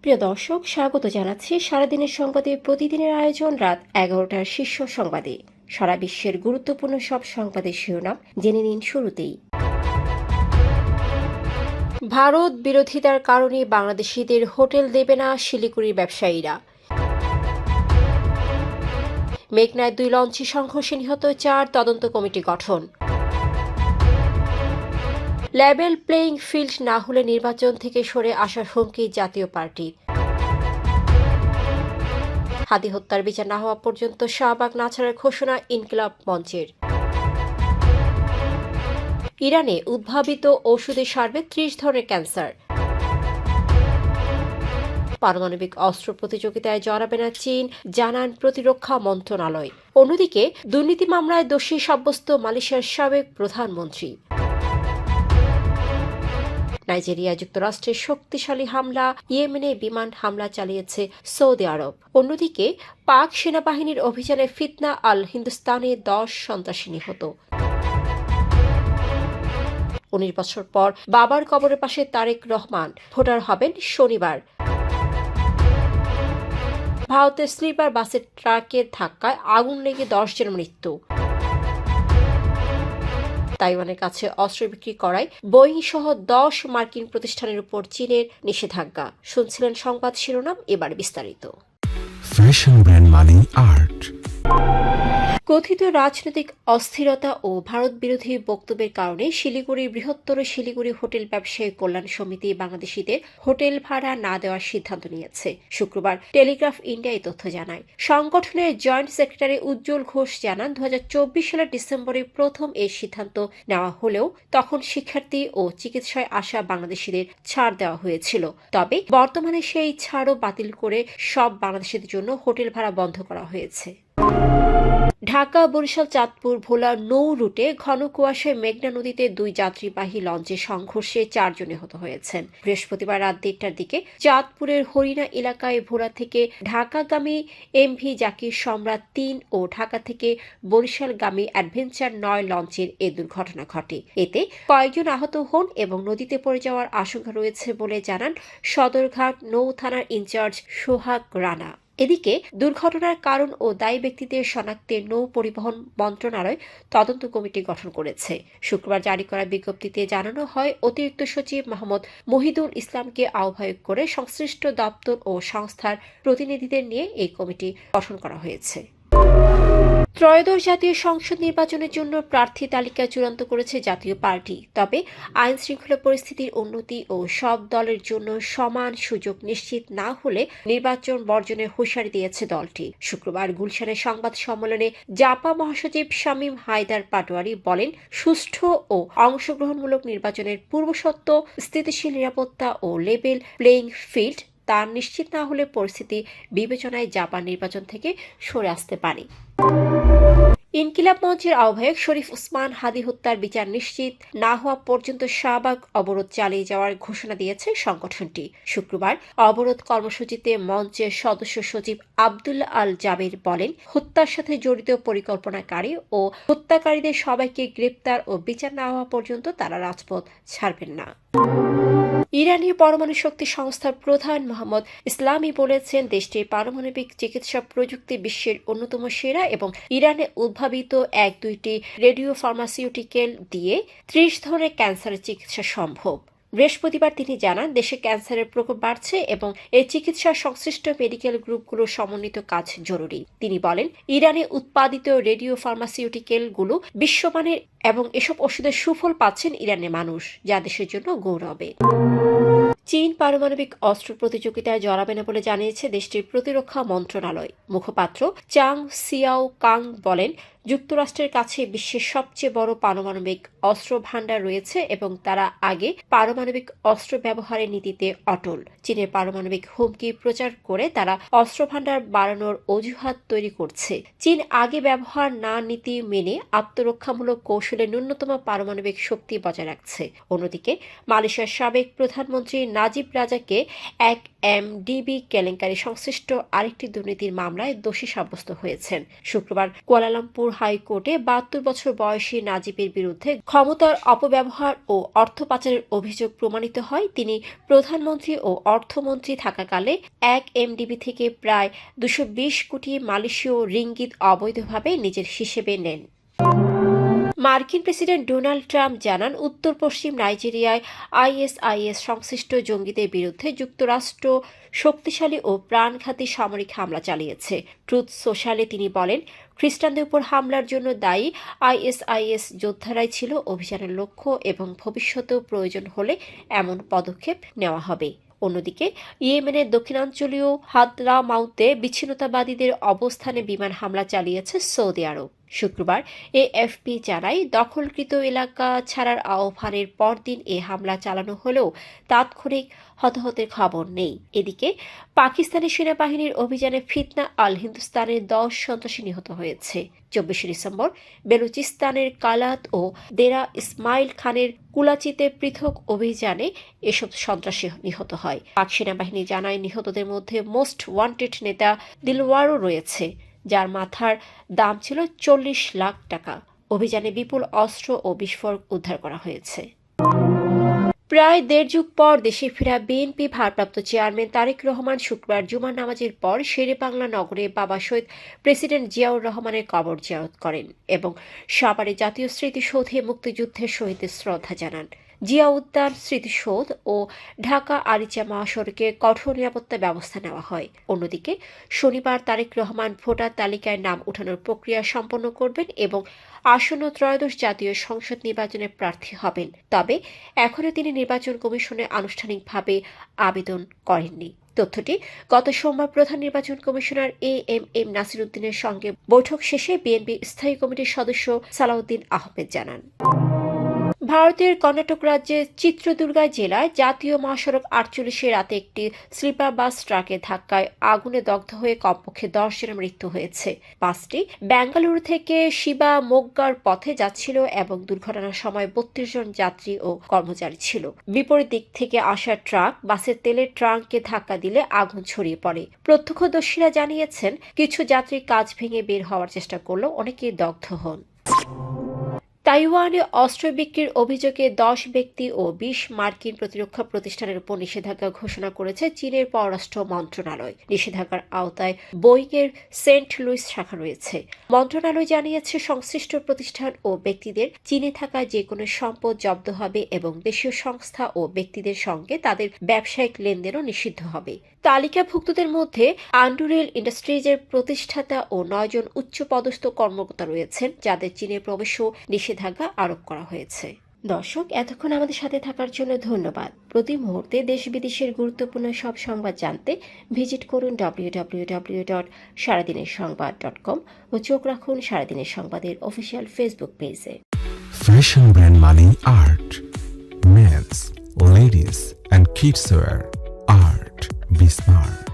প্রিয় দর্শক, স্বাগত জানাচ্ছি সারাদিনের সংবাদে প্রতিদিনের আয়োজন রাত 11টার শীর্ষ সংবাদে। সারা বিশ্বের গুরুত্বপূর্ণ সব সংবাদের শিরোনাম জেনে নিন শুরুতেই। ভারত বিরোধিতার কারণে বাংলাদেশিদের হোটেল দেবে না শিলিগুড়ির ব্যবসায়ীরা। মেঘনায় 2 লঞ্চে সংঘর্ষে নিহত 4, তদন্ত কমিটি গঠন। লেভেল প্লেইং ফিল্ড না হলে নির্বাচন থেকে সরে আসার হুমকি জাতীয় পার্টির। হাদি হত্যার বিচার না হওয়া পর্যন্ত শাহবাগ না ছাড়ার ঘোষণা ইনকিলাব মঞ্চের। ইরানে উদ্ভাবিত ওষুধে সারবে 30 ধরনের ক্যান্সার। পারমাণবিক অস্ত্র প্রতিযোগিতায় জড়াবে না চীন, জানান প্রতিরক্ষা মন্ত্রণালয়। অন্যদিকে দুর্নীতি মামলায় দোষী সাব্যস্ত মালয়েশিয়ার সাবেক প্রধানমন্ত্রী। নাইজেরিয়া যুক্তরাষ্ট্রের শক্তিশালী হামলা, ইয়েমেনে বিমান হামলা চালিয়েছে সৌদি আরব। অন্যদিকে পাক সেনাবাহিনীর অভিযানে ফিতনা আল হিন্দুস্তানে 10 সন্ত্রাসী নিহত। 19 বছর পর বাবার কবরের পাশে তারেক রহমান ভোটার হবেন শনিবার। ভারতের স্লিপার বাসের ট্রাকের ধাক্কায় আগুন লেগে 10 জনের মৃত্যু। তাইওয়ানের কাছে অস্ত্র বিক্রি করায় বোয়িং সহ 10 মার্কিন প্রতিষ্ঠানের উপর চীনের নিষেধাজ্ঞা। শুনছিলেন সংবাদ শিরোনাম, এবার বিস্তারিত। ফ্যাশন ব্র্যান্ড মানে আর্ট। কথিত রাজনৈতিক অস্থিরতা ও ভারত বিরোধী বক্তব্যের কারণে শিলিগুড়ির বৃহত্তর শিলিগুড়ি হোটেল ব্যবসায়ী কল্যাণ সমিতি বাংলাদেশিদের হোটেল ভাড়া না দেওয়ার সিদ্ধান্ত নিয়েছে। শুক্রবার টেলিগ্রাফ ইন্ডিয়া এই তথ্য জানায়। সংগঠনের জয়েন্ট সেক্রেটারি উজ্জ্বল ঘোষ জানান, 2024 সালের ডিসেম্বরে প্রথম এই সিদ্ধান্ত নেওয়া হলেও তখন শিক্ষার্থী ও চিকিৎসায় আসা বাংলাদেশিদের ছাড় দেওয়া হয়েছিল। তবে বর্তমানে সেই ছাড়ও বাতিল করে সব বাংলাদেশিদের জন্য হোটেল ভাড়া বন্ধ করা হয়েছে। ঢাকা, বরিশাল, চাঁদপুর, ভোলা নৌ রুটে ঘন কুয়াশায় মেঘনা নদীতে 2 যাত্রীবাহী লঞ্চে সংঘর্ষে 4 জন নিহত হয়েছেন। বৃহস্পতিবার রাত 1টার দিকে চাঁদপুরের হরিণা এলাকায় ভোলা থেকে ঢাকাগামী এমভি জাকির সম্রাট 3 ও ঢাকা থেকে বরিশালগামী অ্যাডভেঞ্চার 9 লঞ্চের এ দুর্ঘটনা ঘটে। এতে কয়েকজন আহত হন এবং নদীতে পড়ে যাওয়ার আশঙ্কা রয়েছে বলে জানান সদরঘাট নৌ থানার ইনচার্জ সোহাগ রানা। এদিকে দুর্ঘটনার কারণ ও দায়ী ব্যক্তিদের শনাক্তে নৌ পরিবহন মন্ত্রণালয় তদন্ত কমিটি গঠন করেছে। শুক্রবার জারি করা বিজ্ঞপ্তিতে জানানো হয়, অতিরিক্ত সচিব মোহাম্মদ মহিদুল ইসলামকে আহ্বায়ক করে সংশ্লিষ্ট দপ্তর ও সংস্থার প্রতিনিধিদের নিয়ে এই কমিটি গঠন করা হয়েছে। ত্রয়োদশ জাতীয় সংসদ নির্বাচনের জন্য প্রার্থী তালিকা চূড়ান্ত করেছে জাতীয় পার্টি। তবে আইন শৃঙ্খলা পরিস্থিতির উন্নতি ও সব দলের জন্য সমান সুযোগ নিশ্চিত না হলে নির্বাচন বর্জনের হুঁশিয়ারি দিয়েছে দলটি। শুক্রবার গুলশানের সংবাদ সম্মেলনে জাপা মহাসচিব শামীম হায়দার পাটোয়ারি বলেন, সুষ্ঠু ও অংশগ্রহণমূলক নির্বাচনের পূর্বশর্ত স্থিতিশীল নিরাপত্তা ও লেভেল প্লেইং ফিল্ড তা নিশ্চিত না হলে পরিস্থিতি বিবেচনায় জাপান নির্বাচন থেকে সরে আসতে পারে। ইনকিলাব মঞ্চের আহ্বায়ক শরীফ ওসমান হাদি হত্যার বিচার নিশ্চিত না হওয়া পর্যন্ত শাহবাগ অবরোধ চালিয়ে যাওয়ার ঘোষণা দিয়েছে সংগঠনটি। শুক্রবার অবরোধ কর্মসূচিতে মঞ্চের সদস্য সচিব আব্দুল্লাহ আল জাবের বলেন, হত্যার সাথে জড়িত পরিকল্পনাকারী ও হত্যাকারীদের সবাইকে গ্রেপ্তার ও বিচার না হওয়া পর্যন্ত তারা রাজপথ ছাড়বেন না। ইরানি পরমাণু শক্তি সংস্থার প্রধান মোহাম্মদ ইসলামি বলেছেন, দেশটির পারমাণবিক চিকিৎসা প্রযুক্তি বিশ্বের অন্যতম সেরা এবং ইরানে উদ্ভাবিত 1-2টি রেডিও ফার্মাসিউটিক্যাল দিয়ে 30 ধরনের ক্যান্সারের চিকিৎসা সম্ভব। বৃহস্পতিবার তিনি জানান, দেশে ক্যান্সারের প্রকোপ বাড়ছে এবং এই চিকিৎসা সংশ্লিষ্ট মেডিকেল গ্রুপগুলোর সমন্বিত কাজ জরুরি। তিনি বলেন, ইরানে উৎপাদিত রেডিও ফার্মাসিউটিক্যালগুলো বিশ্বমানের এবং এসব ওষুধের সুফল পাচ্ছেন ইরানের মানুষ, যা দেশের জন্য গৌরবের। চীন পারমাণবিক অস্ত্র প্রতিযোগিতায় জড়াবে না বলে জানিয়েছে দেশটির প্রতিরক্ষা মন্ত্রণালয়। মুখপাত্র চাং সিয়াও কাং বলেন, যুক্তরাষ্ট্রের কাছে বিশ্বের সবচেয়ে বড় পারমাণবিক অস্ত্র ভান্ডার রয়েছে এবং তারা আগে পারমাণবিক অস্ত্র ব্যবহারের নীতিতে অটল। চীনের পারমাণবিক হুমকি প্রচার করে তারা অস্ত্র ভান্ডার বাড়ানোর অজুহাত তৈরি করছে। চীন আগে ব্যবহার না নীতি মেনে আত্মরক্ষামূলক কৌশলে ন্যূনতম পারমাণবিক শক্তি বজায় রাখছে। অন্যদিকে মালয়েশিয়ার সাবেক প্রধানমন্ত্রী নাজিব রাজাকে এক এমডিবি কেলেঙ্কারি সংশ্লিষ্ট আরেকটি দুর্নীতির মামলায় দোষী সাব্যস্ত হয়েছেন। শুক্রবার কুয়ালালামপুর হাইকোর্টে 72 বছর বয়সী নাজিবের বিরুদ্ধে ক্ষমতার অপব্যবহার ও অর্থ পাচারের অভিযোগ প্রমাণিত হয়। তিনি প্রধানমন্ত্রী ও অর্থমন্ত্রী থাকাকালে 1 MDB থেকে প্রায় 220 কোটি মালয়েশীয় রিঙ্গিত অবৈধভাবে নিজের হিসেবে নেন। মার্কিন প্রেসিডেন্ট ডোনাল্ড ট্রাম্প জানান, উত্তর পশ্চিম নাইজেরিয়ায় ISIS সংশ্লিষ্ট জঙ্গিদের বিরুদ্ধে যুক্তরাষ্ট্র শক্তিশালী ও প্রাণঘাতী সামরিক হামলা চালিয়েছে। ট্রুথ সোশ্যালে তিনি বলেন, খ্রিস্টানদের উপর হামলার জন্য দায়ী ISIS যোদ্ধারাই ছিল অভিযানের লক্ষ্য এবং ভবিষ্যতেও প্রয়োজন হলে এমন পদক্ষেপ নেওয়া হবে। অন্যদিকে ইয়েমেনের দক্ষিণাঞ্চলীয় হাদ্রামাউতে বিচ্ছিন্নতাবাদীদের অবস্থানে বিমান হামলা চালিয়েছে সৌদি আরব। শুক্রবার AFP জানায়, দখলকৃত এলাকা ছাড়ার আহ্বানের পরদিন এ হামলা চালানো হলেও তাৎক্ষণিক হতাহতের খবর নেই। এদিকে পাকিস্তানি সেনাবাহিনীর অভিযানে ফিতনা আল হিন্দুস্তানের 10 সন্ত্রাসী নিহত হয়েছে। 24 ডিসেম্বর বেলুচিস্তানের কালাত ও দেরা ইসমাইল খানের কুলাচিতে পৃথক অভিযানে এসব সন্ত্রাসী নিহত হয়। পাক সেনাবাহিনী জানায়, নিহতদের মধ্যে মোস্ট ওয়ান্টেড নেতা দিলওয়ারও রয়েছে, যার মাথার দাম ছিল 40 লাখ টাকা। অভিযানে বিপুল অস্ত্র ও বিস্ফোরক উদ্ধার করা হয়েছে। প্রায় 1.5 যুগ পর দেশে ফেরা বিএনপি ভারপ্রাপ্ত চেয়ারম্যান তারেক রহমান শুক্রবার জুমার নামাজের পর শেরেবাংলা নগরে বাবা শহীদ প্রেসিডেন্ট জিয়াউর রহমানের কবর জিয়ারত করেন এবং সাভারে জাতীয় স্মৃতিসৌধে মুক্তিযুদ্ধের শহীদদের শ্রদ্ধা জানান। জিয়া উদ্যান, স্মৃতিসৌধ ও ঢাকা আরিচা মহাসড়কে কঠোর নিরাপত্তা ব্যবস্থা নেওয়া হয়। অন্যদিকে শনিবার তারেক রহমান ভোটার তালিকায় নাম উঠানোর প্রক্রিয়া সম্পন্ন করবেন এবং আসন্ন ত্রয়োদশ জাতীয় সংসদ নির্বাচনে প্রার্থী হবেন। তবে এখনও তিনি নির্বাচন কমিশনে আনুষ্ঠানিকভাবে আবেদন করেননি। তথ্যটি গত সোমবার প্রধান নির্বাচন কমিশনার AMM নাসির উদ্দিনের সঙ্গে বৈঠক শেষে বিএনপি স্থায়ী কমিটির সদস্য সালাউদ্দিন আহমেদ জানান। ভারতের কর্ণাটক রাজ্যের চিত্রদুর্গা জেলায় জাতীয় মহাসড়ক 48 রাতে একটি স্লিপার বাস ট্রাকের ধাক্কায় আগুনে দগ্ধ হয়ে কমপক্ষে 10 জনের মৃত্যু হয়েছে। বাসটি বেঙ্গালুরু থেকে শিবা মোগ্গার পথে যাচ্ছিল এবং দুর্ঘটনার সময় 32 জন যাত্রী ও কর্মচারী ছিল। বিপরীত দিক থেকে আসা ট্রাক বাসের তেলের ট্রাঙ্ককে ধাক্কা দিলে আগুন ছড়িয়ে পড়ে। প্রত্যক্ষদর্শীরা জানিয়েছেন, কিছু যাত্রী কাঁচ ভেঙে বের হওয়ার চেষ্টা করলেও অনেকেই দগ্ধ হন। তাইওয়ানে অস্ত্র বিক্রির অভিযোগে 10 ব্যক্তি ও 20 মার্কিন প্রতিরক্ষা প্রতিষ্ঠানের উপর নিষেধাজ্ঞা ঘোষণা করেছে চীনের পররাষ্ট্র মন্ত্রণালয়। নিষেধাজ্ঞার আওতায় বোয়িংয়ের সেন্ট লুইস শাখা রয়েছে। মন্ত্রণালয় জানিয়েছে, সংশ্লিষ্ট প্রতিষ্ঠান ও ব্যক্তিদের চীনে থাকা যে কোনো সম্পদ জব্দ হবে এবং দেশীয় সংস্থা ও ব্যক্তিদের সঙ্গে তাদের ব্যবসায়িক লেনদেনও নিষিদ্ধ হবে। তালিকাভুক্তদের মধ্যে আন্ডুরেল ইন্ডাস্ট্রিজের প্রতিষ্ঠাতা ও 9 জন উচ্চপদস্থ কর্মকর্তা রয়েছেন, যাদের চীনে প্রবেশও নিষেধাজ্ঞা আরোপ করা হয়েছে। দর্শক, এতক্ষণ আমাদের সাথে থাকার জন্য ধন্যবাদ। প্রতি মুহূর্তে দেশ বিদেশের গুরুত্বপূর্ণ সব সংবাদ জানতে ভিজিট করুন www.সারাদিনেরসংবাদ.com ও চোখ রাখুন সারাদিনের সংবাদের অফিসিয়াল ফেসবুক পেজে। Fashion brand money art. Men's, ladies and kids wear art. Be smart.